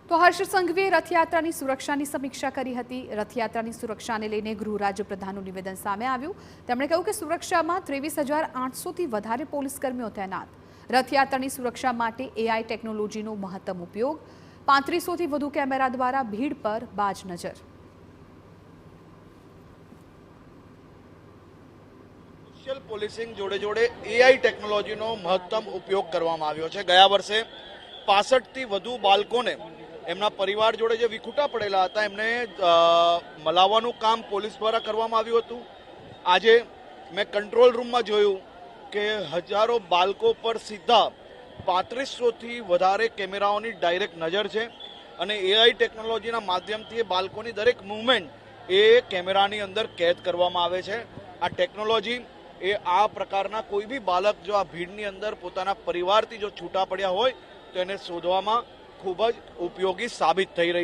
તો હર્ષ સંઘવીએ રથયાત્રાની સુરક્ષાની સમીક્ષા કરી હતી। રથયાત્રાની સુરક્ષાને લઈને ગૃહ રાજ્ય પ્રધાનનું નિવેદન સામે આવ્યું। તેમણે કહ્યું કે સુરક્ષામાં 23,800થી વધારે પોલીસકર્મીઓ તૈનાત। રથયાત્રાની સુરક્ષા માટે એઆઈ ટેકનોલોજીનો મહત્તમ ઉપયોગ। 3500થી વધુ કેમેરા દ્વારા ભીડ પર બાજ નજર। સોશિયલ પોલીસિંગ જોડે જોડે એઆઈ ટેકનોલોજીનો મહત્તમ ઉપયોગ કરવામાં આવ્યો છે। ગયા વર્ષે 65થી વધુ બાળકોને એમના પરિવાર જોડે જે વિખૂટા પડેલા હતા એમને મલાવવાનું કામ પોલીસ દ્વારા કરવામાં આવ્યું હતું। આજે મેં કંટ્રોલ રૂમમાં જોયું કે હજારો બાળકો પર સીધા 3500થી વધારે કેમેરાઓની ડાયરેક્ટ નજર છે અને એઆઈ ટેકનોલોજીના માધ્યમથી એ બાળકોની દરેક મૂવમેન્ટ એ કેમેરાની અંદર કેદ કરવામાં આવે છે। આ ટેકનોલોજી એ આ પ્રકારના કોઈ બી બાળક જો આ ભીડની અંદર પોતાના પરિવારથી જો છૂટા પડ્યા હોય તો એને શોધવામાં ખૂબ જ ઉપયોગી સાબિત થઈ રહી છે।